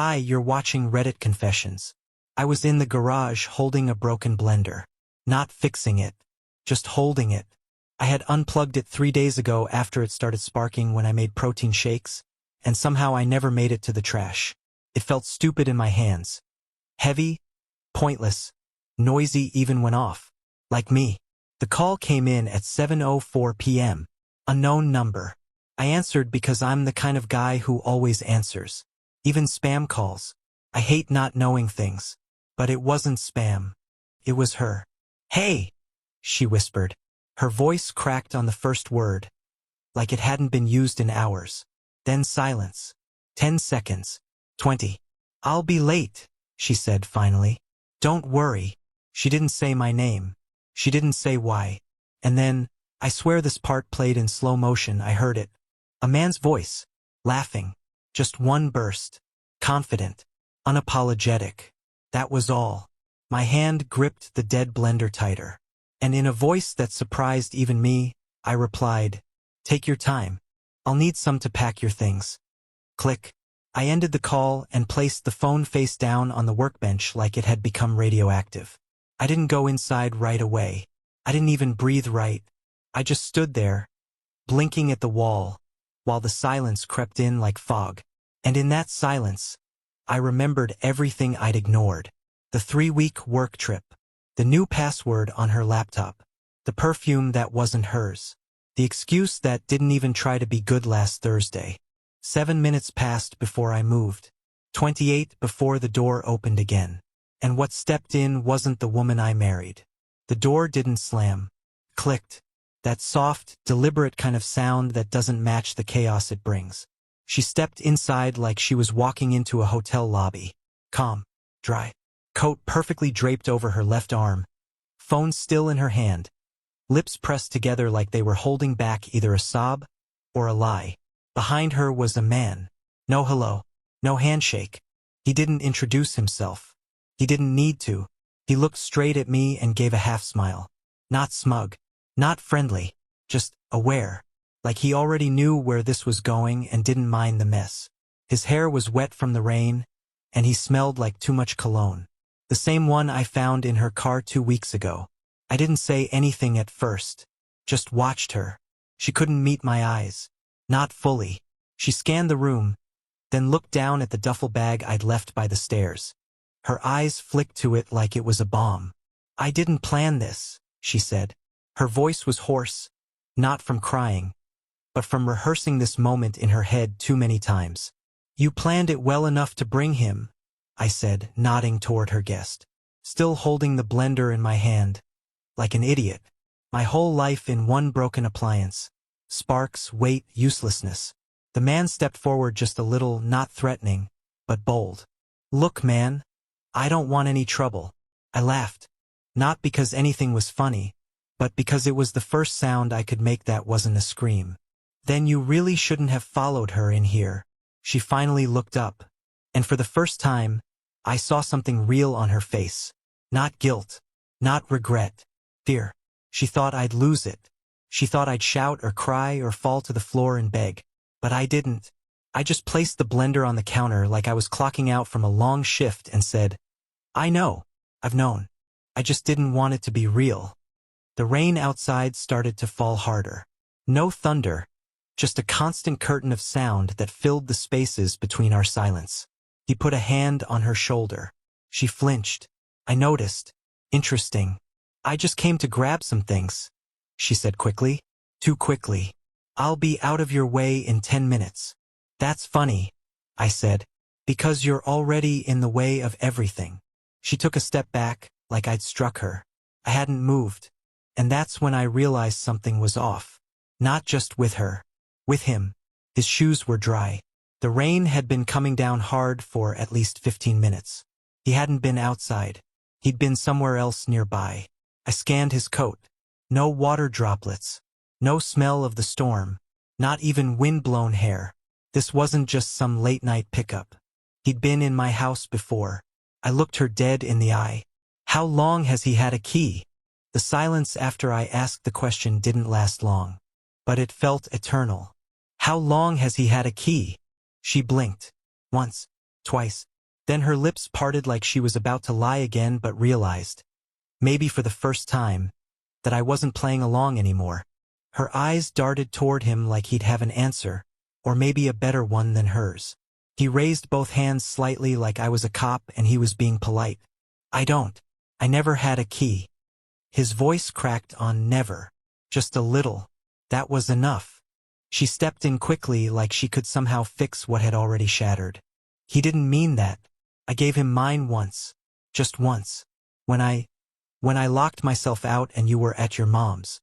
Hi, you're watching Reddit Confessions. I was in the garage holding a broken blender. Not fixing it. Just holding it. I had unplugged it 3 days ago after it started sparking when I made protein shakes, and somehow I never made it to the trash. It felt stupid in my hands. Heavy, pointless, noisy even when off. Like me. The call came in at 7:04 p.m. Unknown number. I answered because I'm the kind of guy who always answers. Even spam calls. I hate not knowing things. But it wasn't spam. It was her. "Hey," she whispered. Her voice cracked on the first word, like it hadn't been used in hours. Then silence. 10 seconds. 20. "I'll be late," she said finally. "Don't worry." She didn't say my name. She didn't say why. And then, I swear this part played in slow motion, I heard it. A man's voice. Laughing. Just one burst. Confident. Unapologetic. That was all. My hand gripped the dead blender tighter. And in a voice that surprised even me, I replied, "Take your time. I'll need some to pack your things." Click. I ended the call and placed the phone face down on the workbench like it had become radioactive. I didn't go inside right away. I didn't even breathe right. I just stood there, blinking at the wall, while the silence crept in like fog. And in that silence, I remembered everything I'd ignored. The 3-week work trip. The new password on her laptop. The perfume that wasn't hers. The excuse that didn't even try to be good last Thursday. 7 minutes passed before I moved. 28 before the door opened again. And what stepped in wasn't the woman I married. The door didn't slam. Clicked. That soft, deliberate kind of sound that doesn't match the chaos it brings. She stepped inside like she was walking into a hotel lobby. Calm. Dry. Coat perfectly draped over her left arm. Phone still in her hand. Lips pressed together like they were holding back either a sob or a lie. Behind her was a man. No hello. No handshake. He didn't introduce himself. He didn't need to. He looked straight at me and gave a half smile. Not smug. Not friendly. Just aware. Like he already knew where this was going and didn't mind the mess. His hair was wet from the rain, and he smelled like too much cologne. The same one I found in her car 2 weeks ago. I didn't say anything at first. Just watched her. She couldn't meet my eyes. Not fully. She scanned the room, then looked down at the duffel bag I'd left by the stairs. Her eyes flicked to it like it was a bomb. "I didn't plan this," she said. Her voice was hoarse, not from crying, but from rehearsing this moment in her head too many times. "You planned it well enough to bring him," I said, nodding toward her guest. Still holding the blender in my hand. Like an idiot. My whole life in one broken appliance. Sparks, weight, uselessness. The man stepped forward just a little, not threatening, but bold. "Look, man. I don't want any trouble." I laughed. Not because anything was funny, but because it was the first sound I could make that wasn't a scream. "Then you really shouldn't have followed her in here." She finally looked up, and for the first time, I saw something real on her face. Not guilt. Not regret. Fear. She thought I'd lose it. She thought I'd shout or cry or fall to the floor and beg. But I didn't. I just placed the blender on the counter like I was clocking out from a long shift and said, "I know. I've known. I just didn't want it to be real." The rain outside started to fall harder. No thunder, just a constant curtain of sound that filled the spaces between our silence. He put a hand on her shoulder. She flinched. I noticed. "Interesting. I just came to grab some things," she said quickly. Too quickly. "I'll be out of your way in 10 minutes. "That's funny," I said, "because you're already in the way of everything." She took a step back, like I'd struck her. I hadn't moved. And that's when I realized something was off. Not just with her. With him. His shoes were dry. The rain had been coming down hard for at least 15 minutes. He hadn't been outside. He'd been somewhere else nearby. I scanned his coat. No water droplets. No smell of the storm. Not even wind-blown hair. This wasn't just some late-night pickup. He'd been in my house before. I looked her dead in the eye. "How long has he had a key?" The silence after I asked the question didn't last long. But it felt eternal. "How long has he had a key?" She blinked. "Once." Twice. Then her lips parted like she was about to lie again but realized, maybe for the first time, that I wasn't playing along anymore. Her eyes darted toward him like he'd have an answer, or maybe a better one than hers. He raised both hands slightly like I was a cop and he was being polite. I never had a key. His voice cracked on never. Just a little. That was enough. She stepped in quickly like she could somehow fix what had already shattered. He didn't mean that. I gave him mine once. Just once. When I locked myself out and you were at your mom's.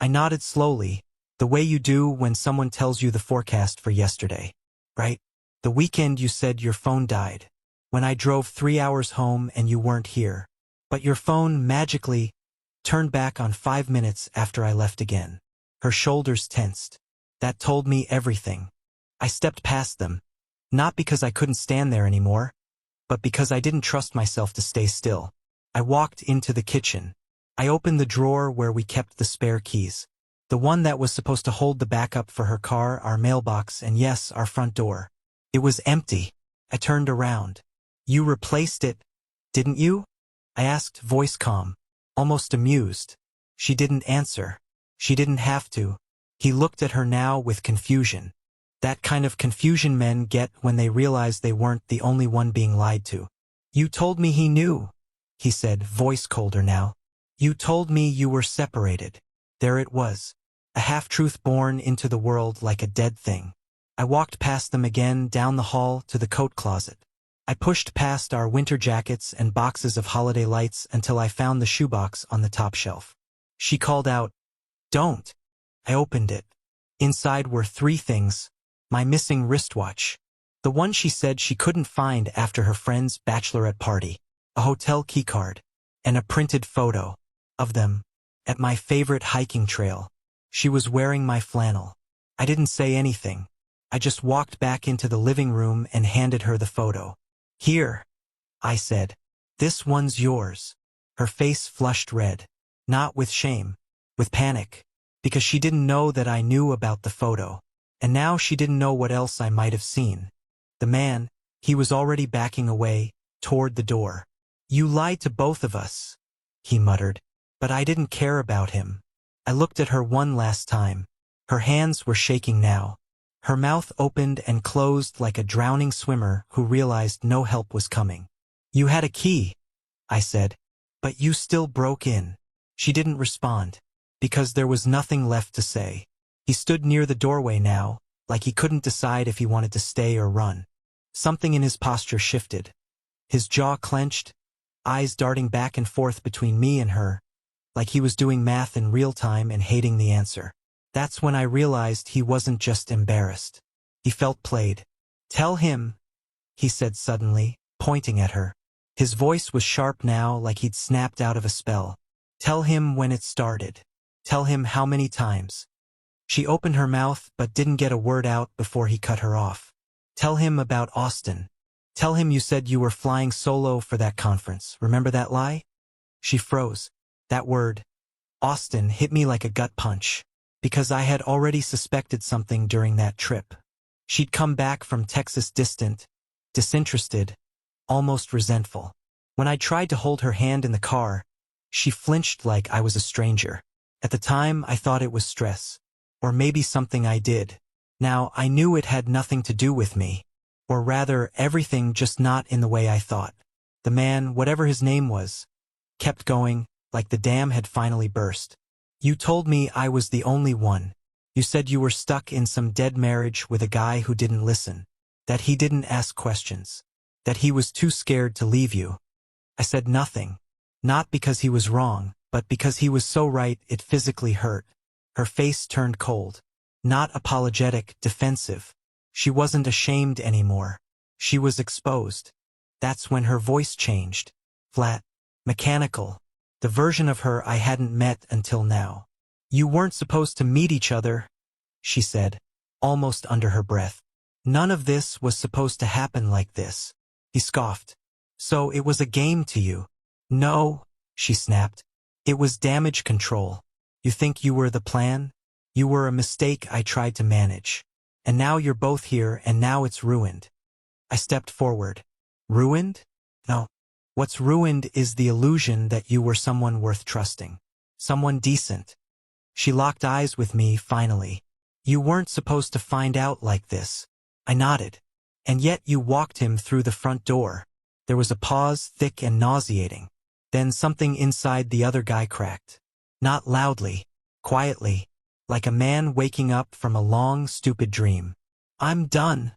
I nodded slowly, the way you do when someone tells you the forecast for yesterday. Right? The weekend you said your phone died. When I drove 3 hours home and you weren't here. But your phone magically turned back on 5 minutes after I left again. Her shoulders tensed. That told me everything. I stepped past them. Not because I couldn't stand there anymore, but because I didn't trust myself to stay still. I walked into the kitchen. I opened the drawer where we kept the spare keys. The one that was supposed to hold the backup for her car, our mailbox, and yes, our front door. It was empty. I turned around. You replaced it, didn't you? I asked, voice calm, almost amused. She didn't answer. She didn't have to. He looked at her now with confusion. That kind of confusion men get when they realize they weren't the only one being lied to. You told me he knew, he said, voice colder now. You told me you were separated. There it was. A half-truth born into the world like a dead thing. I walked past them again down the hall to the coat closet. I pushed past our winter jackets and boxes of holiday lights until I found the shoebox on the top shelf. She called out, "Don't." I opened it. Inside were 3 things. My missing wristwatch. The one she said she couldn't find after her friend's bachelorette party. A hotel keycard. And a printed photo. Of them. At my favorite hiking trail. She was wearing my flannel. I didn't say anything. I just walked back into the living room and handed her the photo. Here, I said. This one's yours. Her face flushed red. Not with shame. With panic. Because she didn't know that I knew about the photo. And now she didn't know what else I might have seen. The man, he was already backing away, toward the door. You lied to both of us, he muttered. But I didn't care about him. I looked at her one last time. Her hands were shaking now. Her mouth opened and closed like a drowning swimmer who realized no help was coming. You had a key, I said. But you still broke in. She didn't respond. Because there was nothing left to say. He stood near the doorway now, like he couldn't decide if he wanted to stay or run. Something in his posture shifted. His jaw clenched, eyes darting back and forth between me and her, like he was doing math in real time and hating the answer. That's when I realized he wasn't just embarrassed. He felt played. Tell him, he said suddenly, pointing at her. His voice was sharp now, like he'd snapped out of a spell. Tell him when it started. Tell him how many times. She opened her mouth but didn't get a word out before he cut her off. Tell him about Austin. Tell him you said you were flying solo for that conference. Remember that lie? She froze. That word, Austin, hit me like a gut punch. Because I had already suspected something during that trip. She'd come back from Texas distant, disinterested, almost resentful. When I tried to hold her hand in the car, she flinched like I was a stranger. At the time, I thought it was stress. Or maybe something I did. Now, I knew it had nothing to do with me. Or rather, everything, just not in the way I thought. The man, whatever his name was, kept going, like the dam had finally burst. You told me I was the only one. You said you were stuck in some dead marriage with a guy who didn't listen. That he didn't ask questions. That he was too scared to leave you. I said nothing. Not because he was wrong, but because he was so right it physically hurt. Her face turned cold. Not apologetic, defensive. She wasn't ashamed anymore. She was exposed. That's when her voice changed. Flat. Mechanical. The version of her I hadn't met until now. You weren't supposed to meet each other, she said, almost under her breath. None of this was supposed to happen like this. He scoffed. So it was a game to you? No, she snapped. It was damage control. You think you were the plan? You were a mistake I tried to manage. And now you're both here and now it's ruined. I stepped forward. Ruined? No. What's ruined is the illusion that you were someone worth trusting. Someone decent. She locked eyes with me, finally. You weren't supposed to find out like this. I nodded. And yet you walked him through the front door. There was a pause, thick and nauseating. Then something inside the other guy cracked. Not loudly, quietly, like a man waking up from a long, stupid dream. I'm done,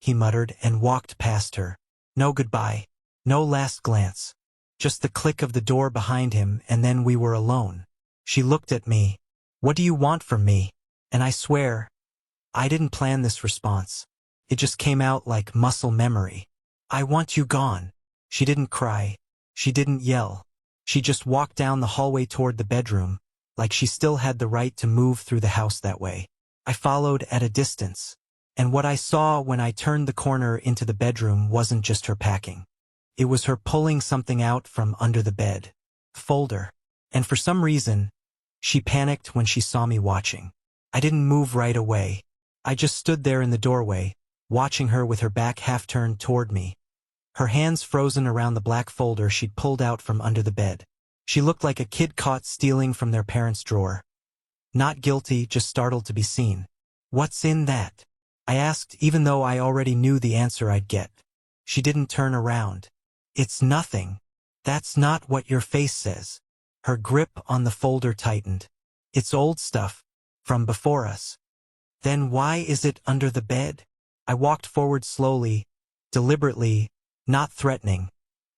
he muttered and walked past her. No goodbye, no last glance. Just the click of the door behind him, and then we were alone. She looked at me. What do you want from me? And I swear, I didn't plan this response. It just came out like muscle memory. I want you gone. She didn't cry. She didn't yell. She just walked down the hallway toward the bedroom, like she still had the right to move through the house that way. I followed at a distance. And what I saw when I turned the corner into the bedroom wasn't just her packing. It was her pulling something out from under the bed. A folder. And for some reason, she panicked when she saw me watching. I didn't move right away. I just stood there in the doorway, watching her with her back half-turned toward me. Her hands frozen around the black folder she'd pulled out from under the bed. She looked like a kid caught stealing from their parents' drawer. Not guilty, just startled to be seen. What's in that? I asked, even though I already knew the answer I'd get. She didn't turn around. It's nothing. That's not what your face says. Her grip on the folder tightened. It's old stuff. From before us. Then why is it under the bed? I walked forward slowly, deliberately, not threatening,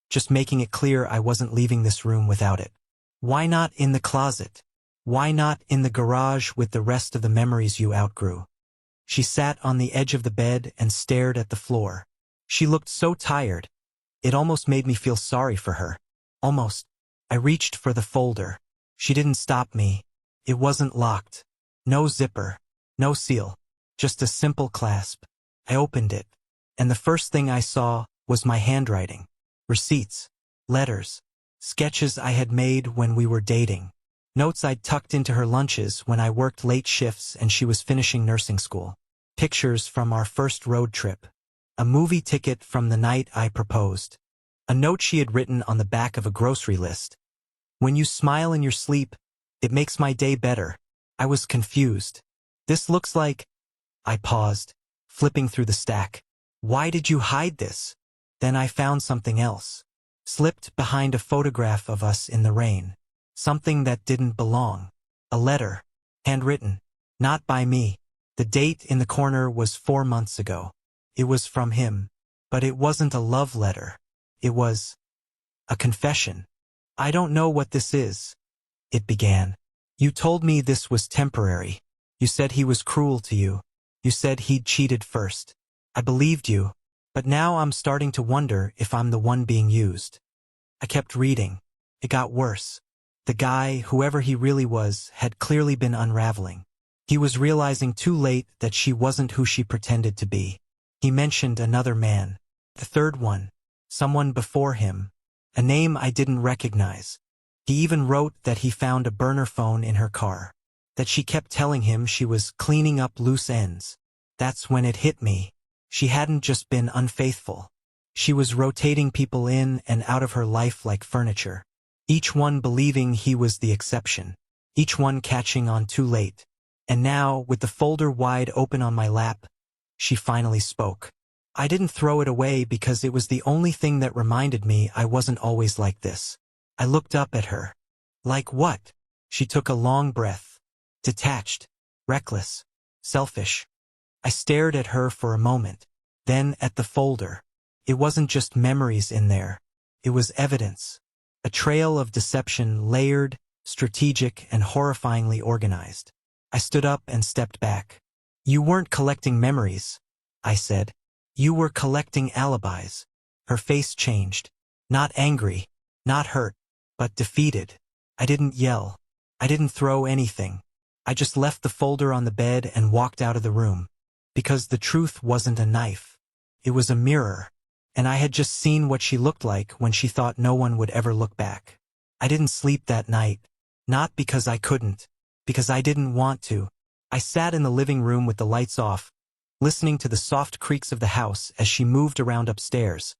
just making it clear I wasn't leaving this room without it. Why not in the closet? Why not in the garage with the rest of the memories you outgrew? She sat on the edge of the bed and stared at the floor. She looked so tired. It almost made me feel sorry for her. Almost. I reached for the folder. She didn't stop me. It wasn't locked. No zipper. No seal. Just a simple clasp. I opened it. And the first thing I saw was my handwriting. Receipts. Letters. Sketches I had made when we were dating. Notes I'd tucked into her lunches when I worked late shifts and she was finishing nursing school. Pictures from our first road trip. A movie ticket from the night I proposed. A note she had written on the back of a grocery list. When you smile in your sleep, it makes my day better. I was confused. This looks like... I paused, flipping through the stack. Why did you hide this? Then I found something else. Slipped behind a photograph of us in the rain. Something that didn't belong. A letter. Handwritten. Not by me. The date in the corner was 4 months ago. It was from him. But it wasn't a love letter. It was... a confession. I don't know what this is. It began. You told me this was temporary. You said he was cruel to you. You said he'd cheated first. I believed you, but now I'm starting to wonder if I'm the one being used. I kept reading. It got worse. The guy, whoever he really was, had clearly been unraveling. He was realizing too late that she wasn't who she pretended to be. He mentioned another man. The third one. Someone before him. A name I didn't recognize. He even wrote that he found a burner phone in her car. That she kept telling him she was cleaning up loose ends. That's when it hit me. She hadn't just been unfaithful. She was rotating people in and out of her life like furniture. Each one believing he was the exception. Each one catching on too late. And now, with the folder wide open on my lap, she finally spoke. I didn't throw it away because it was the only thing that reminded me I wasn't always like this. I looked up at her. Like what? She took a long breath. Detached. Reckless. Selfish. I stared at her for a moment. Then at the folder. It wasn't just memories in there. It was evidence. A trail of deception, layered, strategic, and horrifyingly organized. I stood up and stepped back. You weren't collecting memories, I said. You were collecting alibis. Her face changed. Not angry, not hurt, but defeated. I didn't yell. I didn't throw anything. I just left the folder on the bed and walked out of the room. Because the truth wasn't a knife. It was a mirror. And I had just seen what she looked like when she thought no one would ever look back. I didn't sleep that night. Not because I couldn't. Because I didn't want to. I sat in the living room with the lights off, listening to the soft creaks of the house as she moved around upstairs.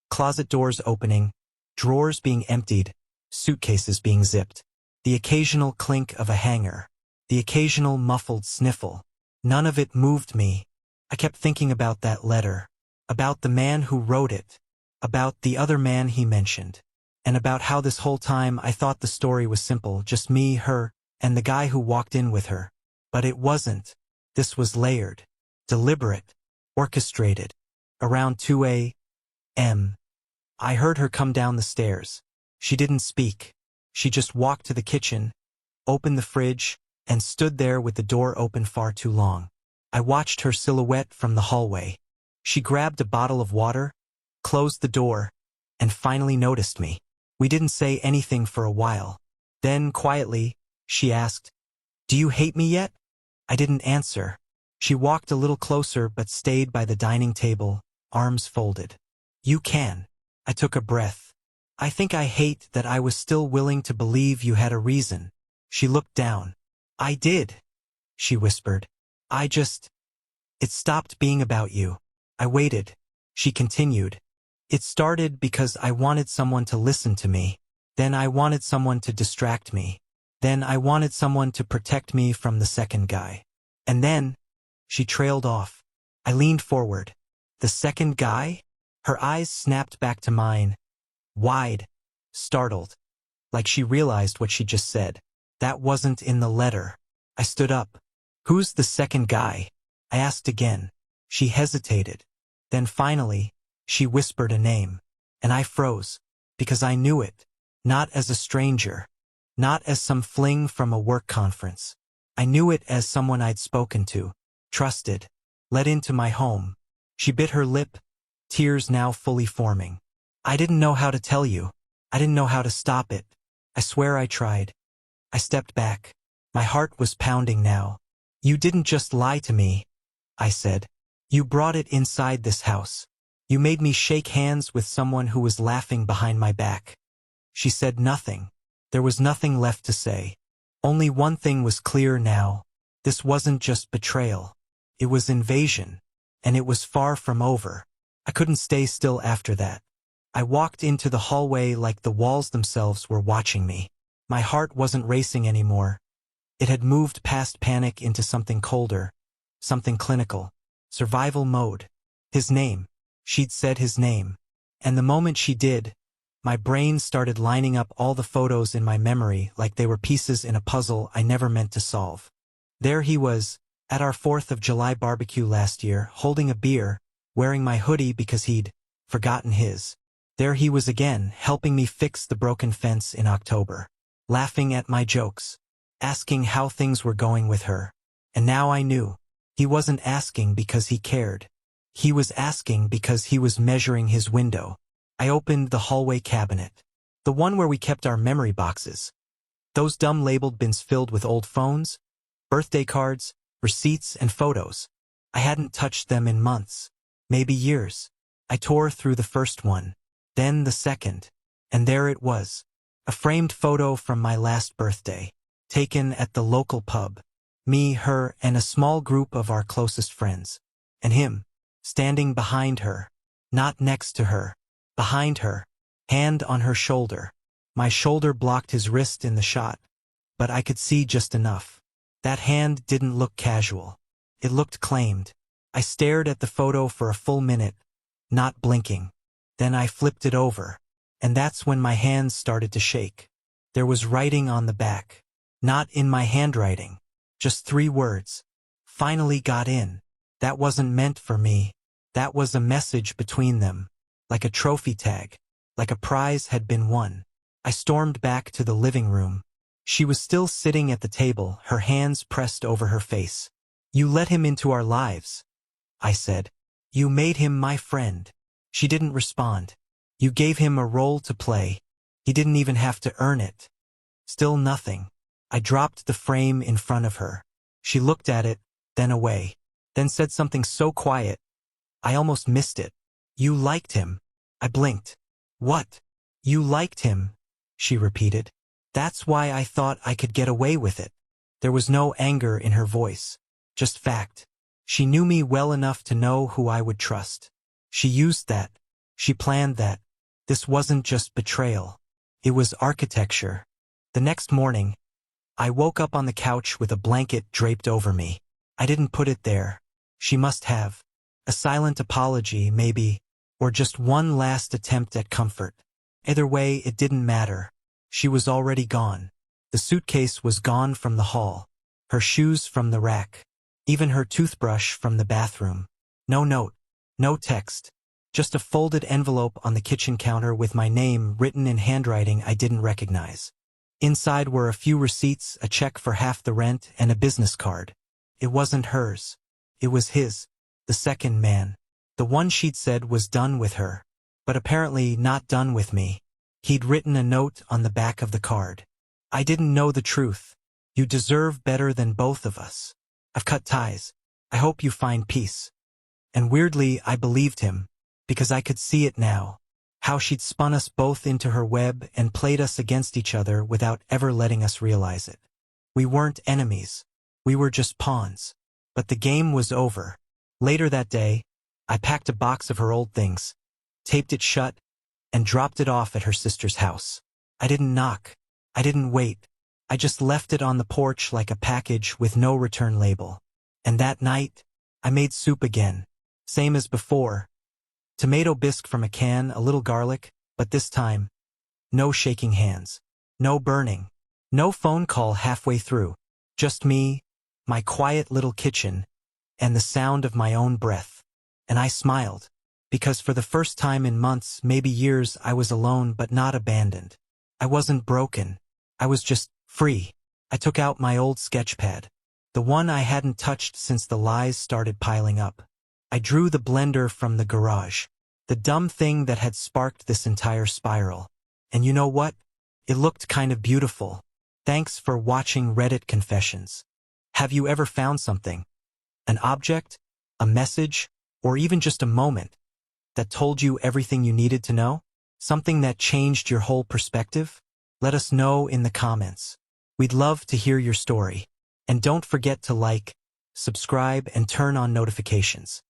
Closet doors opening, drawers being emptied, suitcases being zipped. The occasional clink of a hanger. The occasional muffled sniffle. None of it moved me. I kept thinking about that letter. About the man who wrote it. About the other man he mentioned. And about how this whole time I thought the story was simple, just me, her, and the guy who walked in with her. But it wasn't. This was layered. Deliberate. Orchestrated. Around 2 a.m. I heard her come down the stairs. She didn't speak. She just walked to the kitchen, opened the fridge, and stood there with the door open far too long. I watched her silhouette from the hallway. She grabbed a bottle of water, closed the door, and finally noticed me. We didn't say anything for a while. Then, quietly, she asked, "Do you hate me yet?" I didn't answer. She walked a little closer but stayed by the dining table, arms folded. "You can." I took a breath. "I think I hate that I was still willing to believe you had a reason." She looked down. "I did," she whispered. It stopped being about you." I waited. She continued. "It started because I wanted someone to listen to me. Then I wanted someone to distract me. Then I wanted someone to protect me from the second guy. And then," she trailed off. I leaned forward. "The second guy?" Her eyes snapped back to mine. Wide. Startled. Like she realized what she just said. "That wasn't in the letter." I stood up. "Who's the second guy?" I asked again. She hesitated. Then finally, she whispered a name. And I froze. Because I knew it. Not as a stranger. Not as some fling from a work conference. I knew it as someone I'd spoken to. Trusted. Let into my home. She bit her lip, tears now fully forming. "I didn't know how to tell you. I didn't know how to stop it. I swear I tried." I stepped back. My heart was pounding now. "You didn't just lie to me," I said. "You brought it inside this house. You made me shake hands with someone who was laughing behind my back." She said nothing. There was nothing left to say. Only one thing was clear now. This wasn't just betrayal. It was invasion. And it was far from over. I couldn't stay still after that. I walked into the hallway like the walls themselves were watching me. My heart wasn't racing anymore. It had moved past panic into something colder, something clinical. Survival mode. His name. She'd said his name. And the moment she did, my brain started lining up all the photos in my memory like they were pieces in a puzzle I never meant to solve. There he was, at our 4th of July barbecue last year, holding a beer, wearing my hoodie because he'd forgotten his. There he was again, helping me fix the broken fence in October. Laughing at my jokes. Asking how things were going with her. And now I knew. He wasn't asking because he cared. He was asking because he was measuring his window. I opened the hallway cabinet. The one where we kept our memory boxes. Those dumb labeled bins filled with old phones, birthday cards, receipts, and photos. I hadn't touched them in months. Maybe years. I tore through the first one. Then the second. And there it was. A framed photo from my last birthday. Taken at the local pub. Me, her, and a small group of our closest friends. And him. Standing behind her. Not next to her. Behind her. Hand on her shoulder. My shoulder blocked his wrist in the shot. But I could see just enough. That hand didn't look casual. It looked claimed. I stared at the photo for a full minute. Not blinking. Then I flipped it over. And that's when my hands started to shake. There was writing on the back. Not in my handwriting. Just 3 words. Finally got in. That wasn't meant for me. That was a message between them. Like a trophy tag. Like a prize had been won. I stormed back to the living room. She was still sitting at the table, her hands pressed over her face. "You let him into our lives," I said. "You made him my friend." She didn't respond. "You gave him a role to play. He didn't even have to earn it." Still nothing. I dropped the frame in front of her. She looked at it, then away. Then said something so quiet. I almost missed it. "You liked him." I blinked. "What?" "You liked him," she repeated. "That's why I thought I could get away with it." There was no anger in her voice. Just fact. She knew me well enough to know who I would trust. She used that. She planned that. This wasn't just betrayal. It was architecture. The next morning, I woke up on the couch with a blanket draped over me. I didn't put it there. She must have. A silent apology, maybe, or just one last attempt at comfort. Either way, it didn't matter. She was already gone. The suitcase was gone from the hall. Her shoes from the rack. Even her toothbrush from the bathroom. No note. No text. Just a folded envelope on the kitchen counter with my name written in handwriting I didn't recognize. Inside were a few receipts, a check for half the rent, and a business card. It wasn't hers. It was his. The second man. The one she'd said was done with her. But apparently not done with me. He'd written a note on the back of the card. I didn't know the truth. You deserve better than both of us. I've cut ties. I hope you find peace. And weirdly, I believed him. Because I could see it now. How she'd spun us both into her web and played us against each other without ever letting us realize it. We weren't enemies. We were just pawns. But the game was over. Later that day, I packed a box of her old things, taped it shut, and dropped it off at her sister's house. I didn't knock. I didn't wait. I just left it on the porch like a package with no return label. And that night, I made soup again. Same as before. Tomato bisque from a can, a little garlic, but this time, no shaking hands. No burning. No phone call halfway through. Just me, my quiet little kitchen, and the sound of my own breath. And I smiled. Because for the first time in months, maybe years, I was alone but not abandoned. I wasn't broken. I was just free. I took out my old sketch pad. The one I hadn't touched since the lies started piling up. I drew the blender from the garage. The dumb thing that had sparked this entire spiral. And you know what? It looked kind of beautiful. Thanks for watching Reddit Confessions. Have you ever found something? An object? A message? Or even just a moment that told you everything you needed to know? Something that changed your whole perspective? Let us know in the comments. We'd love to hear your story. And don't forget to like, subscribe, and turn on notifications.